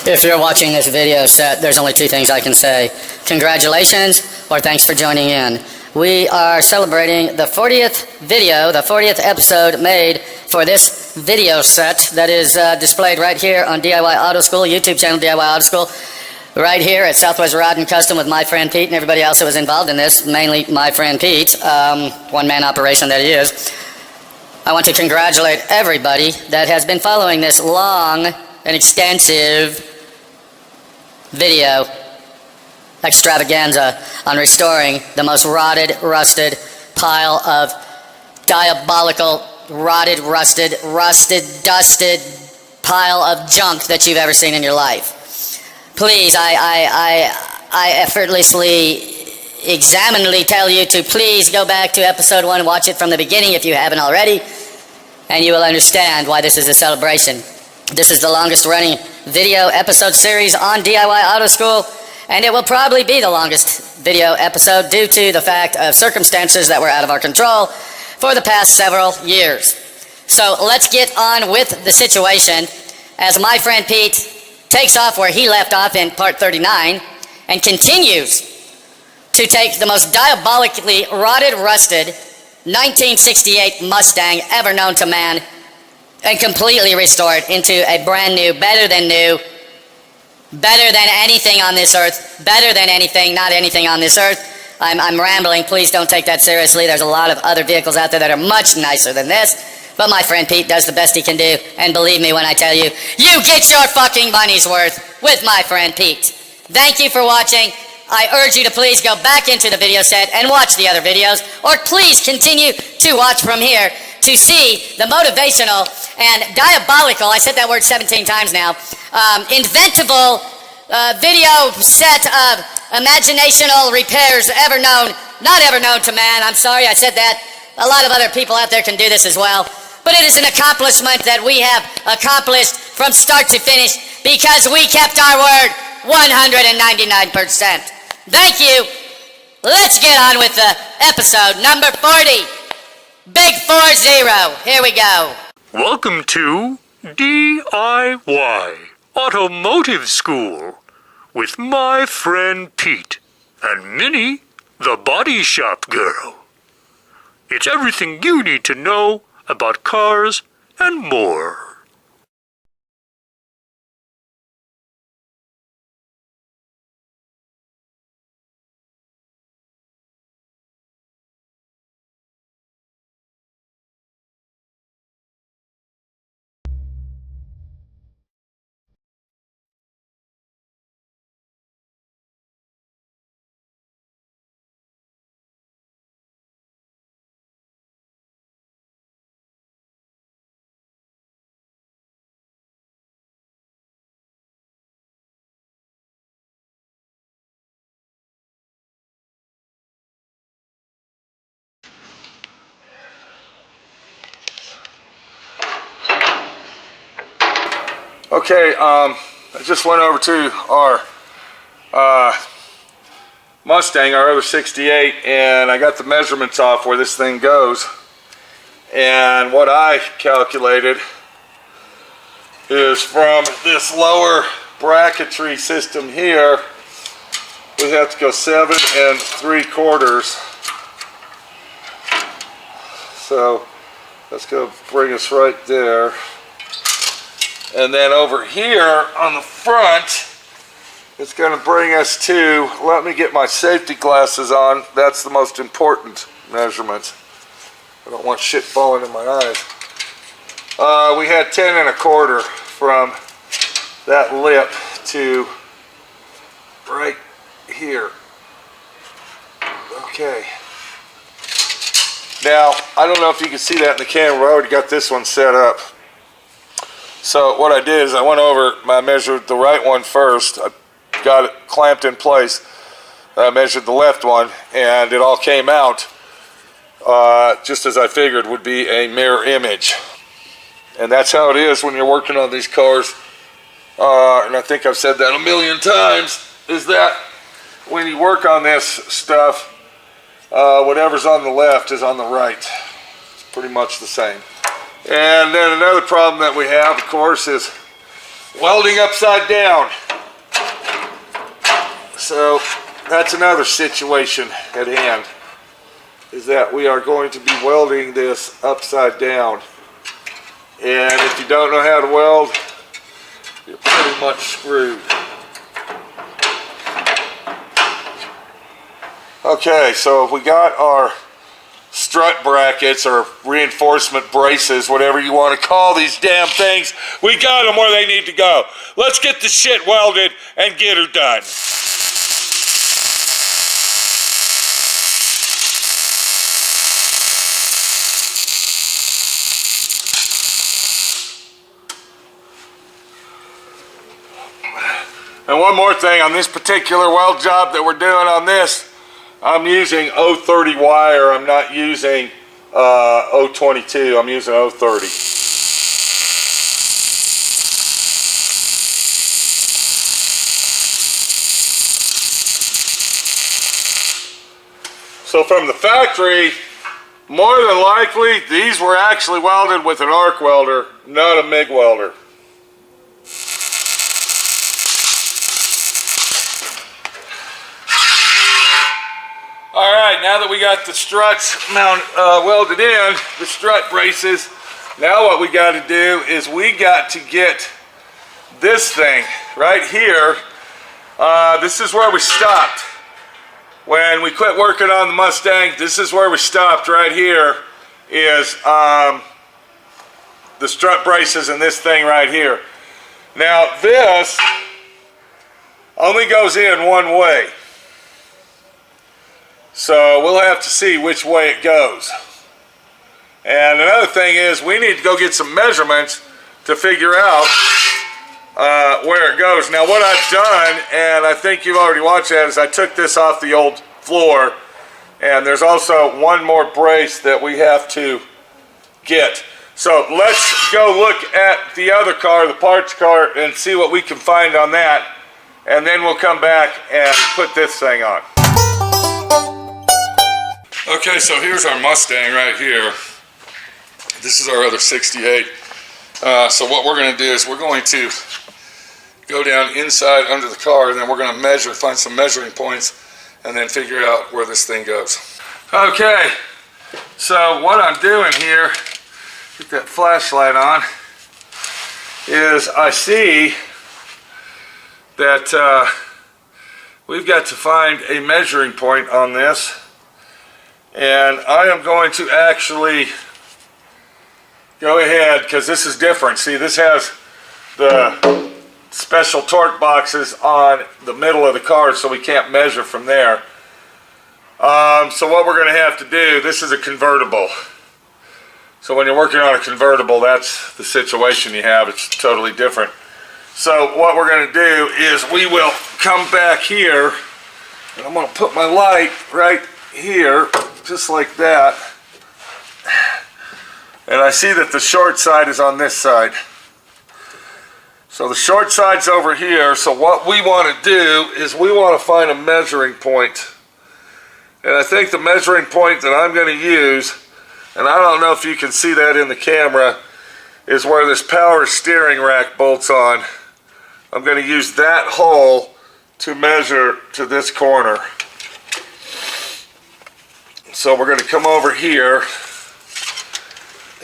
If you're watching this video set, there's only two things I can say. Congratulations, or thanks for joining in. We are celebrating the 40th video, the 40th episode made for this video set that is displayed right here on D.I.Y. Auto School, YouTube channel D.I.Y. Auto School, right here at Southwest Rod and Custom with my friend Pete and everybody else that was involved in this, mainly my friend Pete, one-man operation that he is. I want to congratulate everybody that has been following this long and extensive video extravaganza on restoring the most rotted, rusted pile of diabolical, rotted, rusted, dusted pile of junk that you've ever seen in your life. Please, I effortlessly, examinedly tell you to please go back to episode 1, watch it from the beginning if you haven't already, and you will understand why this is a celebration. This is the longest running video episode series on D.I.Y. Auto School, and it will probably be the longest video episode due to the fact of circumstances that were out of our control for the past several years. So let's get on with the situation as my friend Pete takes off where he left off in part 39 and continues to take the most diabolically rotted, rusted 1968 Mustang ever known to man and completely restore it into a brand new, better than anything on this earth, better than anything, not anything on this earth. I'm rambling, please don't take that seriously. There's a lot of other vehicles out there that are much nicer than this, but my friend Pete does the best he can do, and believe me when I tell you, you get your fucking money's worth with my friend Pete. Thank you for watching. I urge you to please go back into the video set and watch the other videos, or please continue to watch from here to see the motivational and diabolical, I said that word 17 times now, inventable video set of imaginational repairs ever known, not ever known to man. I'm sorry I said that. A lot of other people out there can do this as well. But it is an accomplishment that we have accomplished from start to finish because we kept our word 199%. Thank you. Let's get on with the episode number 40. Big 40. Here we go. Welcome to D.I.Y. Automotive School with my friend Pete and Minnie, the body shop girl. It's everything you need to know about cars and more. Okay, I just went over to our Mustang, our other 68, and I got the measurements off where this thing goes. And what I calculated is from this lower bracketry system here, we have to go 7 3/4. So that's going to bring us right there. And then over here on the front, it's going to bring us to, let me get my safety glasses on. That's the most important measurement. I don't want shit falling in my eyes. We had 10 1/4 from that lip to right here. Okay. Now, I don't know if you can see that in the camera, but I already got this one set up. So what I did is I went over, I measured the right one first, I got it clamped in place, I measured the left one, and it all came out just as I figured would be a mirror image. And that's how it is when you're working on these cars, and I think I've said that a million times, is that when you work on this stuff, whatever's on the left is on the right. It's pretty much the same. And then another problem that we have, of course, is welding upside down. So that's another situation at hand, is that we are going to be welding this upside down. And if you don't know how to weld, you're pretty much screwed. Okay, so we got our strut brackets or reinforcement braces, whatever you want to call these damn things. We got them where they need to go. Let's get the shit welded and get her done. And one more thing on this particular weld job that we're doing on this, I'm using 030 wire. I'm not using 022. I'm using 030. So from the factory, more than likely, these were actually welded with an arc welder, not a MIG welder. Alright, now that we got the struts welded in, the strut braces, now what we got to do is we got to get this thing right here. This is where we stopped. When we quit working on the Mustang, this is where we stopped right here, is the strut braces and this thing right here. Now this only goes in one way. So we'll have to see which way it goes. And another thing is we need to go get some measurements to figure out where it goes. Now what I've done, and I think you've already watched that, is I took this off the old floor, and there's also one more brace that we have to get. So let's go look at the other car, the parts car, and see what we can find on that, and then we'll come back and put this thing on. Okay, so here's our Mustang right here. This is our other 68. So what we're going to do is we're going to go down inside under the car, and then we're going to measure, find some measuring points, and then figure out where this thing goes. Okay, so what I'm doing here, get that flashlight on, is I see that we've got to find a measuring point on this. And I am going to actually go ahead, because this is different. See, this has the special torque boxes on the middle of the car, so we can't measure from there. So what we're going to have to do, this is a convertible. So when you're working on a convertible, that's the situation you have. It's totally different. So what we're going to do is we will come back here, and I'm going to put my light right here, just like that. And I see that the short side is on this side. So the short side's over here. So what we want to do is we want to find a measuring point. And I think the measuring point that I'm going to use, and I don't know if you can see that in the camera, is where this power steering rack bolts on. I'm going to use that hole to measure to this corner. So we're going to come over here,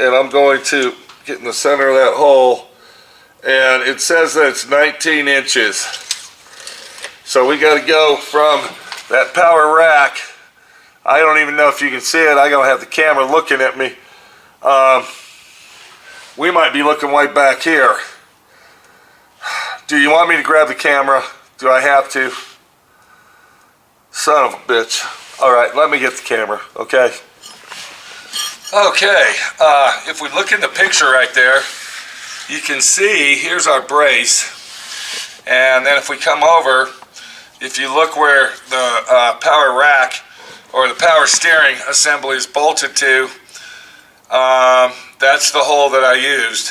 and I'm going to get in the center of that hole, and it says that it's 19 inches. So we got to go from that power rack. I don't even know if you can see it. I'm going to have the camera looking at me. We might be looking way back here. Do you want me to grab the camera? Do I have to? Son of a bitch. All right, let me get the camera, okay? Okay, if we look in the picture right there, you can see here's our brace. And then if we come over, if you look where the power rack or the power steering assembly is bolted to, that's the hole that I used.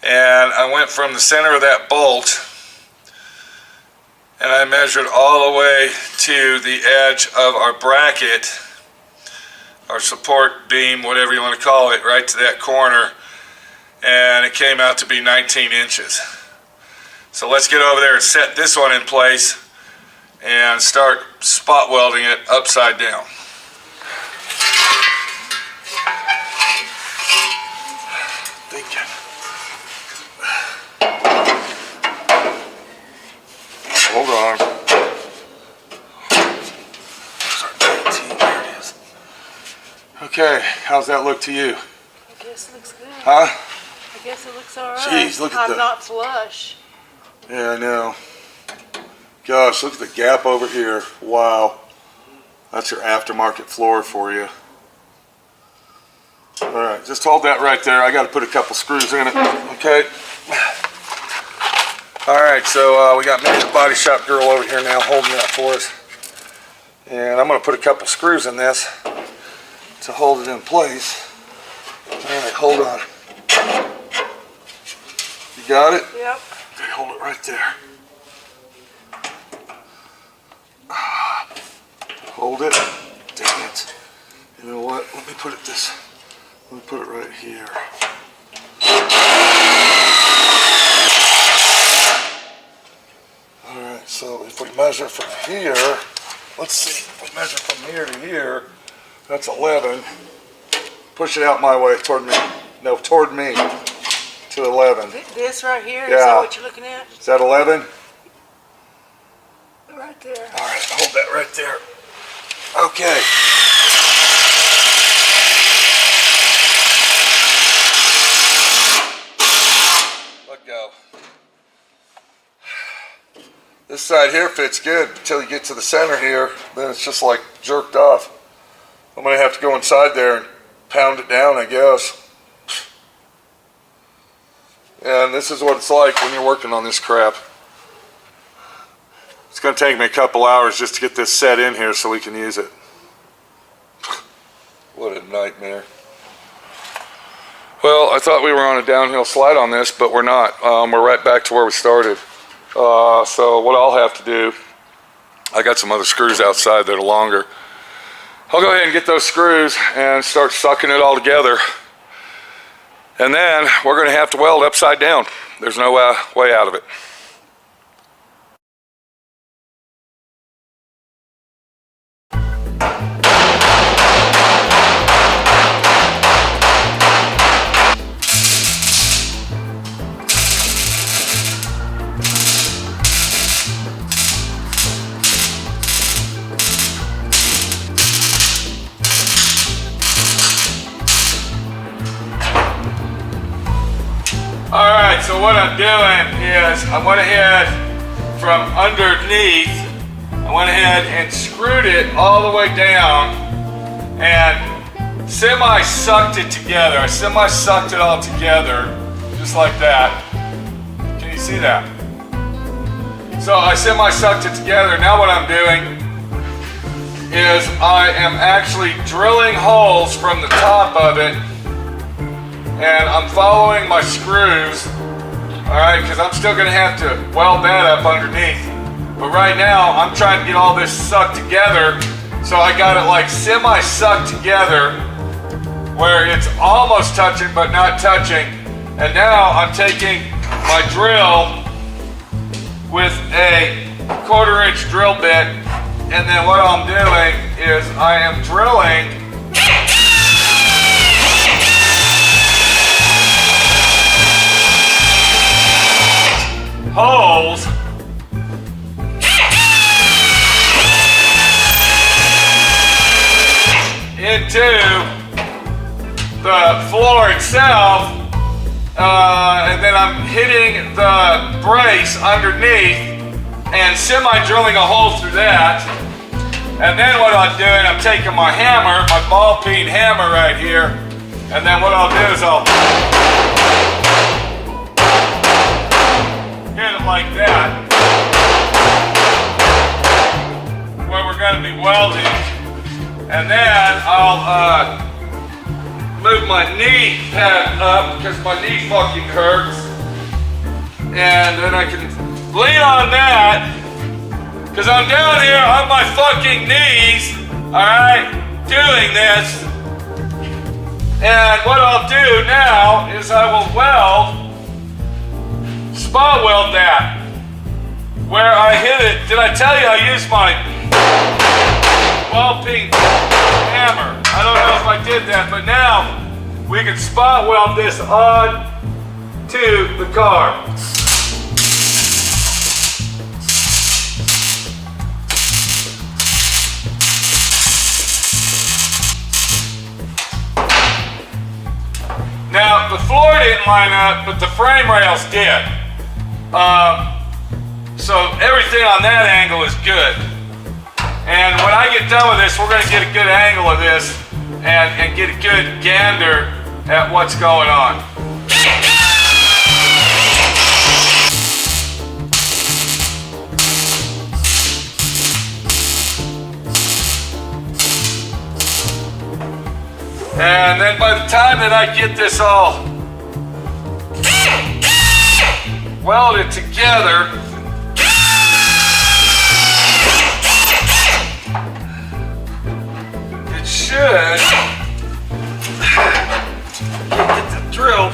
And I went from the center of that bolt, and I measured all the way to the edge of our bracket, our support beam, whatever you want to call it, right to that corner, and it came out to be 19 inches. So let's get over there and set this one in place and start spot welding it upside down. Thinking. Hold on. There it is. Okay, how's that look to you? I guess it looks good. Huh? I guess it looks alright. Jeez, look at I'm the- not flush. Yeah, I know. Gosh, look at the gap over here. Wow. That's your aftermarket floor for you. Alright, just hold that right there. I got to put a couple screws in it. Okay. Alright, so we got Minnie the body shop girl over here now holding that for us. And I'm going to put a couple screws in this to hold it in place. Alright, hold on. You got it? Yep. Okay, hold it right there. Hold it. Dang it. You know what? Let me put it right here. Alright, so if we measure from here, let's see, if we measure from here to here, that's 11. Push it out my way, toward me. No, toward me. To 11. This right here, Yeah. is that what you're looking at? Is that 11? Right there. Alright, hold that right there. Okay. Let go. This side here fits good until you get to the center here. Then it's just like jerked off. I'm going to have to go inside there and pound it down, I guess. And this is what it's like when you're working on this crap. It's going to take me a couple hours just to get this set in here so we can use it. What a nightmare. Well, I thought we were on a downhill slide on this, but we're not. We're right back to where we started. So what I'll have to do, I got some other screws outside that are longer. I'll go ahead and get those screws and start sucking it all together. And then we're going to have to weld upside down. There's no way out of it. Alright, so what I'm doing is I went ahead from underneath, I went ahead and screwed it all the way down and semi-sucked it together. I semi-sucked it all together, just like that. Can you see that? So I semi-sucked it together. Now what I'm doing is I am actually drilling holes from the top of it, and I'm following my screws, alright, because I'm still going to have to weld that up underneath. But right now, I'm trying to get all this sucked together, so I got it like semi-sucked together, where it's almost touching but not touching. And now I'm taking my drill with a 1/4-inch drill bit, and then what I'm doing is I am drilling holes into the floor itself, and then I'm hitting the brace underneath and semi-drilling a hole through that. And then what I'm doing, I'm taking my hammer, my ball-peen hammer right here, and then what I'll do is I'll hit it like that, where we're going to be welding, and then I'll move my knee pad up because my knee fucking hurts, and then I can lean on that because I'm down here on my fucking knees, alright, doing this. And what I'll do now is I will spot weld that. where I hit it, did I tell you I used my weld-peen hammer? I don't know if I did that, but now we can spot weld this on to the car. Now, the floor didn't line up, but the frame rails did. So everything on that angle is good. And when I get done with this, we're going to get a good angle of this and get a good gander at what's going on. And then by the time that I get this all welded together, it should get the drill.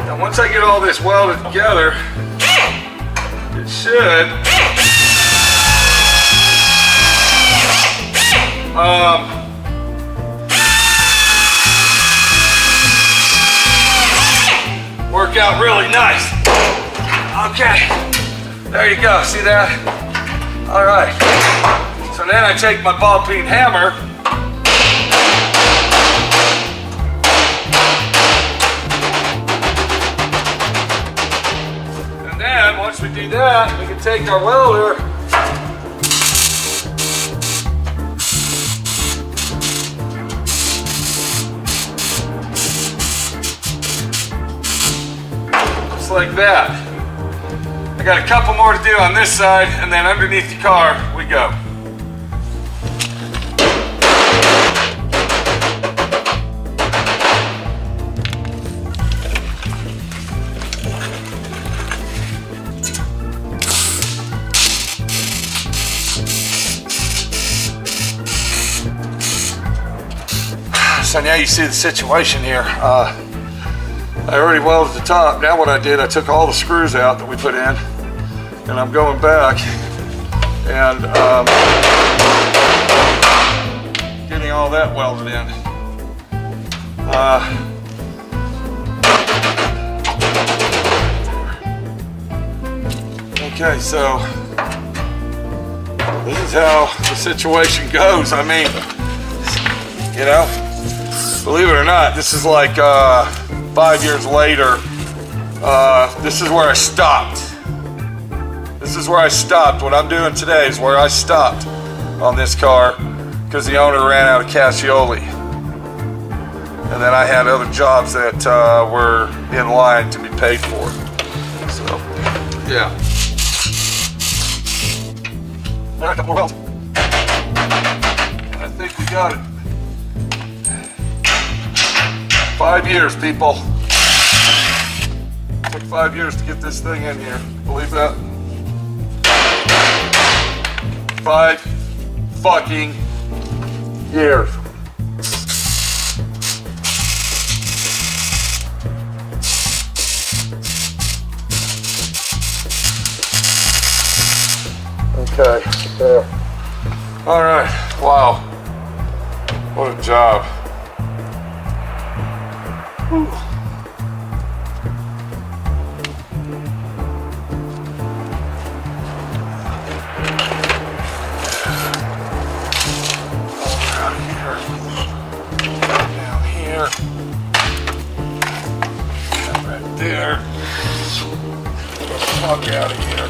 Now once I get all this welded together, it should work out really nice. Okay, there you go, see that? All right, so then I take my ball-peen hammer and then once we do that, we can take our welder just like that. I got a couple more to do on this side, and then underneath the car we go. So now you see the situation here. I already welded the top. Now what I did, I took all the screws out that we put in, and I'm going back and getting all that welded in. Okay, so this is how the situation goes. I mean, you know, believe it or not, this is like 5 years later. This is where I stopped. This is where I stopped. What I'm doing today is where I stopped on this car because the owner ran out of cashioli. And then I had other jobs that were in line to be paid for. So, yeah. All right, a couple more welds. I think we got it. 5 years, people. It took 5 years to get this thing in here. Believe that? 5 fucking years. Okay, there. All right, wow. What a job. Whew. Down here. Right there. Get the fuck out of here.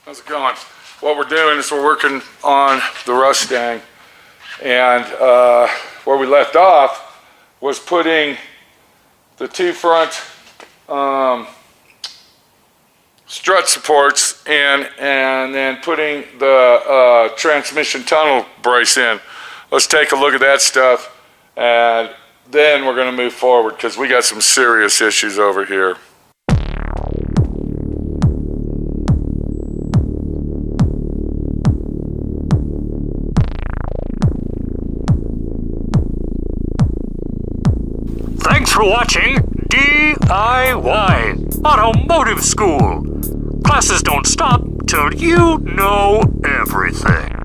How's it going? What we're doing is we're working on the Mustang, and where we left off was putting the two front strut supports in, and then putting the transmission tunnel brace in. Let's take a look at that stuff, and then we're going to move forward because we got some serious issues over here. Thanks for watching D.I.Y. Automotive School. Classes don't stop till you know everything.